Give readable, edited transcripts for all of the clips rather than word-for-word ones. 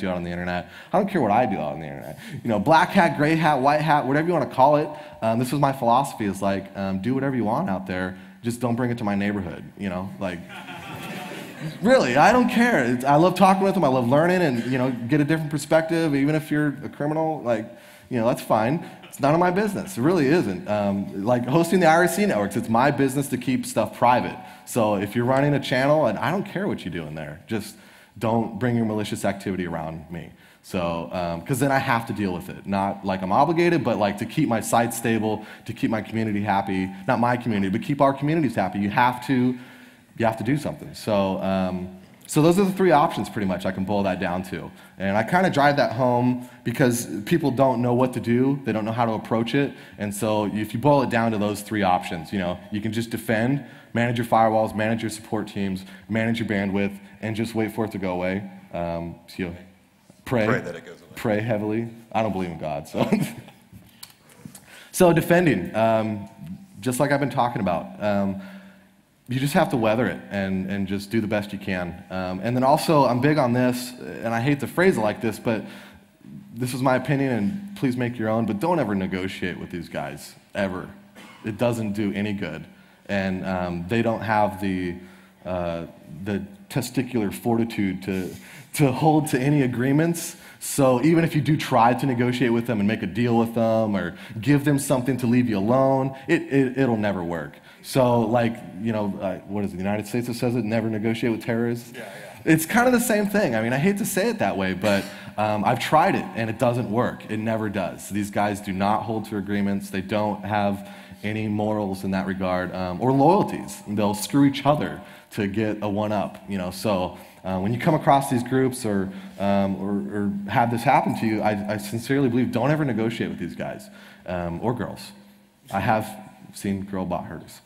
do out on the internet. I don't care what I do out on the internet. You know, black hat, gray hat, white hat, whatever you want to call it. This was my philosophy, is like, do whatever you want out there. Just don't bring it to my neighborhood, you know, like, really, I don't care. I love talking with them. I love learning and, you know, get a different perspective. Even if you're a criminal, like, you know, that's fine. It's none of my business. It really isn't. Like hosting the IRC networks, it's my business to keep stuff private. So if you're running a channel, and I don't care what you do in there, just don't bring your malicious activity around me. So, because then I have to deal with it. Not like I'm obligated, but like to keep my site stable, to keep my community happy. Not my community, but keep our communities happy. You have to do something. So, so those are the three options pretty much I can boil that down to. And I kind of drive that home because people don't know what to do. They don't know how to approach it. And so if you boil it down to those three options, you know, you can just defend, manage your firewalls, manage your support teams, manage your bandwidth, and just wait for it to go away. So, you know, pray that it goes away. Pray heavily. I don't believe in God, so. So defending, just like I've been talking about. You just have to weather it and just do the best you can. And then also, I'm big on this, and I hate to phrase it like this, but this is my opinion, and please make your own, but don't ever negotiate with these guys, ever. It doesn't do any good. And they don't have the testicular fortitude to hold to any agreements. So even if you do try to negotiate with them and make a deal with them or give them something to leave you alone, it'll never work. So, like, you know, what is it, the United States that says it, never negotiate with terrorists? Yeah. It's kind of the same thing. I mean, I hate to say it that way, but I've tried it, and it doesn't work. It never does. These guys do not hold to agreements. They don't have any morals in that regard, or loyalties. They'll screw each other to get a one-up, you know. So when you come across these groups or have this happen to you, I sincerely believe don't ever negotiate with these guys or girls. I have seen girl bot herders.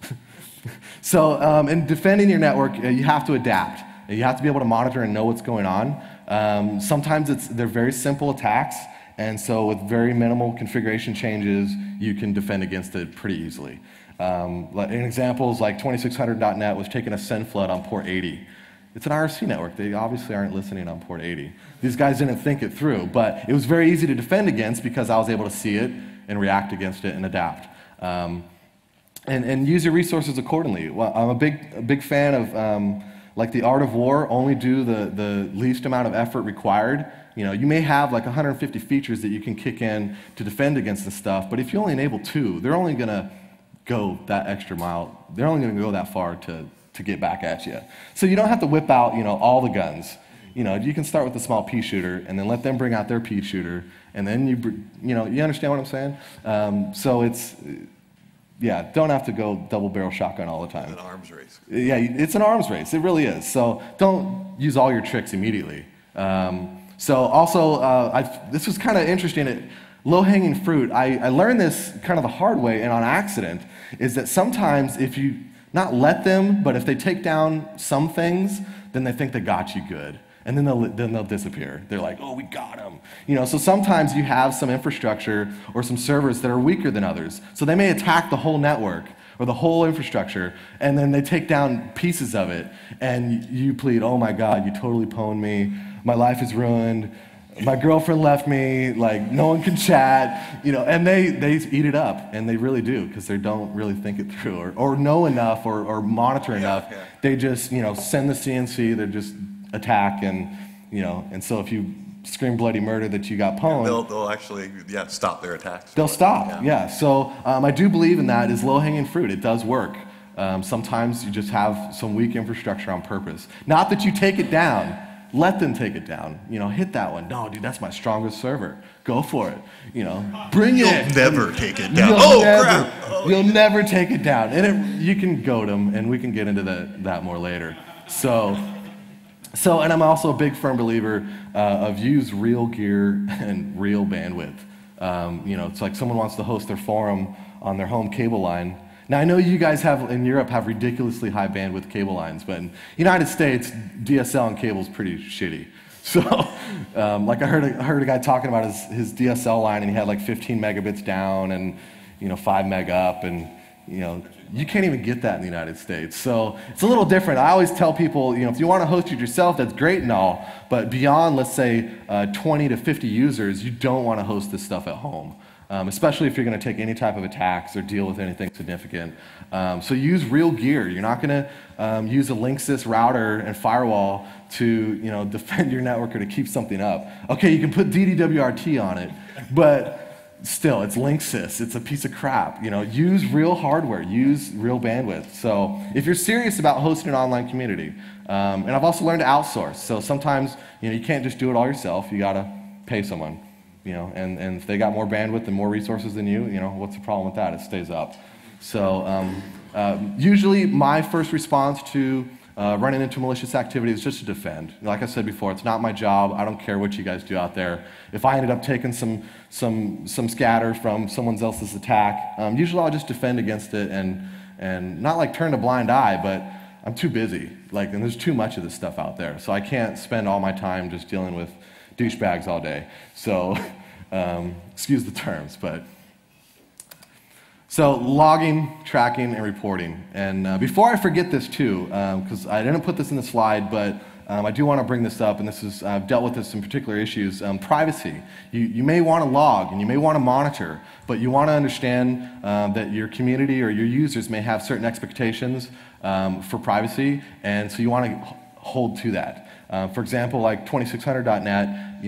So in defending your network, you have to adapt. You have to be able to monitor and know what's going on. Sometimes they're very simple attacks, and so with very minimal configuration changes, you can defend against it pretty easily. An example is like 2600.net was taking a send flood on port 80. It's an IRC network. They obviously aren't listening on port 80. These guys didn't think it through, but it was very easy to defend against because I was able to see it and react against it and adapt. And use your resources accordingly. Well, I'm a big fan of like the art of war. Only do the least amount of effort required. You know, you may have like 150 features that you can kick in to defend against this stuff, but if you only enable 2, they're only going to go that extra mile. They're only going to go that far to get back at you. So you don't have to whip out, you know, all the guns. You know, you can start with a small pea shooter and then let them bring out their pea shooter, and then you know, you understand what I'm saying? So it's. Yeah, don't have to go double barrel shotgun all the time. It's an arms race. Yeah, it's an arms race. It really is. So don't use all your tricks immediately. So also, this was kind of interesting. Low-hanging fruit. I learned this kind of the hard way and on accident, is that sometimes if you not let them, but if they take down some things, then they think they got you good. And then they'll disappear. They're like, oh, we got them. You know, so sometimes you have some infrastructure or some servers that are weaker than others. So they may attack the whole network or the whole infrastructure, and then they take down pieces of it, and you plead, oh my God, you totally pwned me. My life is ruined. My girlfriend left me. Like, no one can chat. You know, and they eat it up, and they really do, because they don't really think it through or know enough or monitor enough. Yeah. They just, you know, send the CNC. They're just attack, and you know, and so if you scream bloody murder that you got pwned, they'll actually stop their attacks. They'll stop. Yeah. So I do believe in that is low-hanging fruit. It does work. Sometimes you just have some weak infrastructure on purpose. Not that you take it down. Let them take it down. You know, hit that one. No, dude, that's my strongest server. Go for it. You know, bring it. You'll never take it down. Crap. Oh, you'll never take it down. And you can goad them, and we can get into that more later. So, and I'm also a big firm believer of use real gear and real bandwidth. You know, it's like someone wants to host their forum on their home cable line. Now, I know you guys in Europe have ridiculously high bandwidth cable lines, but in the United States, DSL and cable is pretty shitty. So, like I heard a guy talking about his DSL line, and he had like 15 megabits down and, you know, 5 meg up, and you can't even get that in the United States. So it's a little different. I always tell people, if you want to host it yourself, that's great and all, but beyond, let's say, 20 to 50 users, you don't want to host this stuff at home, especially if you're going to take any type of attacks or deal with anything significant. So use real gear. You're not going to use a Linksys router and firewall to defend your network or to keep something up. Okay, you can put DDWRT on it, but still, it's Linksys. It's a piece of crap. Use real hardware. Use real bandwidth. So if you're serious about hosting an online community, and I've also learned to outsource. So sometimes you can't just do it all yourself. You got to pay someone. And if they got more bandwidth and more resources than you, what's the problem with that? It stays up. So usually my first response to running into malicious activity is just to defend. Like I said before, it's not my job. I don't care what you guys do out there. If I ended up taking some scatter from someone else's attack, usually I'll just defend against it and not like turn a blind eye, but I'm too busy. And there's too much of this stuff out there. So I can't spend all my time just dealing with douchebags all day. So excuse the terms, but. So logging, tracking, and reporting. And before I forget this too, because I didn't put this in the slide, but I do want to bring this up, and I've dealt with this in particular issues. Privacy. You may want to log, and you may want to monitor, but you want to understand that your community or your users may have certain expectations for privacy, and so you want to hold to that. For example, like 2600.net,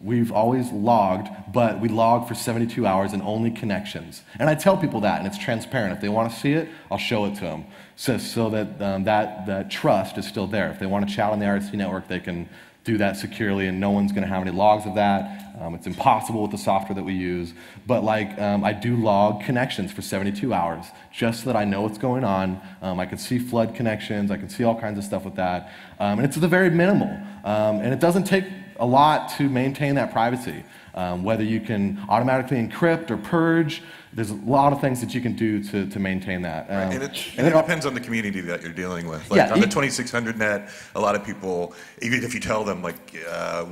we've always logged, but we log for 72 hours and only connections. And I tell people that, and it's transparent. If they want to see it, I'll show it to them, so that that trust is still there. If they want to chat on the IRC network, they can do that securely, and no one's going to have any logs of that. It's impossible with the software that we use. But I do log connections for 72 hours, just so that I know what's going on. I can see flood connections. I can see all kinds of stuff with that. And it's the very minimal. And it doesn't take a lot to maintain that privacy. Whether you can automatically encrypt or purge, there's a lot of things that you can do to maintain that. Right. And it depends on the community that you're dealing with. On the 2600 net, a lot of people, even if you tell them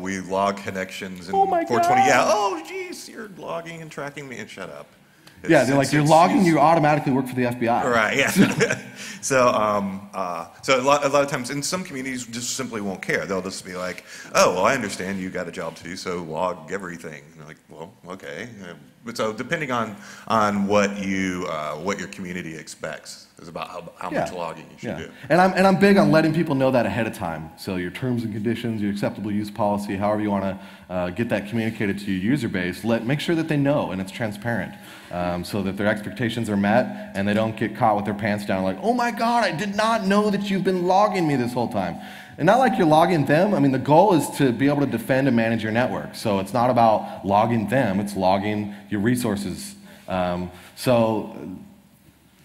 we log connections and 420, oh geez, you're logging and tracking me, and shut up. They're like, you're logging, you automatically work for the FBI. Right, yeah. So a lot of times, in some communities just simply won't care. They'll just be like, oh, well, I understand you got a job to do, so log everything. And they're like, well, okay. So depending on what your community expects is about how much logging you should do. And I'm big on letting people know that ahead of time. So your terms and conditions, your acceptable use policy, however you want to get that communicated to your user base, make sure that they know and it's transparent, so that their expectations are met and they don't get caught with their pants down like, oh my God, I did not know that you've been logging me this whole time. And not like you're logging them. I mean, the goal is to be able to defend and manage your network. So it's not about logging them, it's logging your resources. So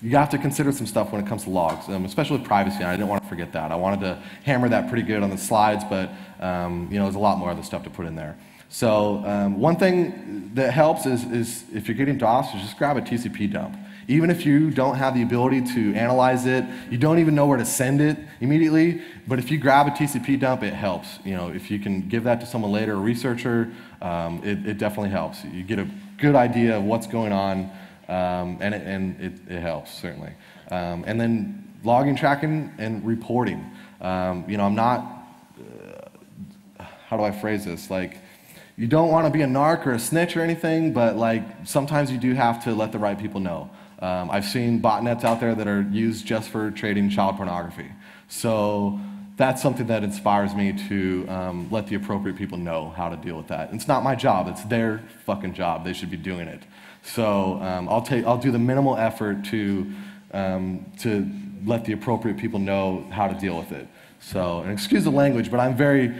you have to consider some stuff when it comes to logs, especially with privacy. And I didn't want to forget that. I wanted to hammer that pretty good on the slides, but there's a lot more other stuff to put in there. So one thing that helps is if you're getting DOS, is just grab a TCP dump. Even if you don't have the ability to analyze it, you don't even know where to send it immediately, but if you grab a TCP dump, it helps. If you can give that to someone later, a researcher, it definitely helps. You get a good idea of what's going on, and it helps, certainly. And then logging, tracking, and reporting. I'm not, how do I phrase this? You don't want to be a narc or a snitch or anything, but sometimes you do have to let the right people know. I've seen botnets out there that are used just for trading child pornography. So that's something that inspires me to let the appropriate people know how to deal with that. It's not my job, it's their fucking job. They should be doing it. So I'll do the minimal effort to let the appropriate people know how to deal with it. So, and excuse the language, but I'm very,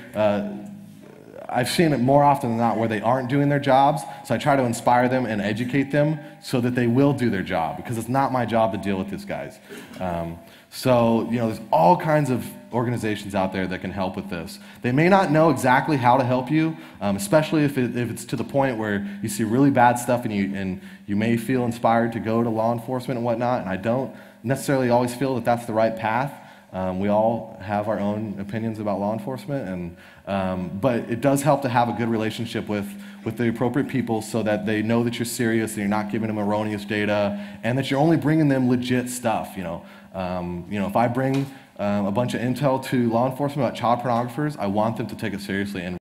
I've seen it more often than not where they aren't doing their jobs, so I try to inspire them and educate them so that they will do their job, because it's not my job to deal with these guys. There's all kinds of organizations out there that can help with this. They may not know exactly how to help you, especially if it's to the point where you see really bad stuff and you may feel inspired to go to law enforcement and whatnot, and I don't necessarily always feel that that's the right path. We all have our own opinions about law enforcement, but it does help to have a good relationship with the appropriate people so that they know that you're serious and you're not giving them erroneous data, and that you're only bringing them legit stuff. If I bring a bunch of intel to law enforcement about child pornographers, I want them to take it seriously and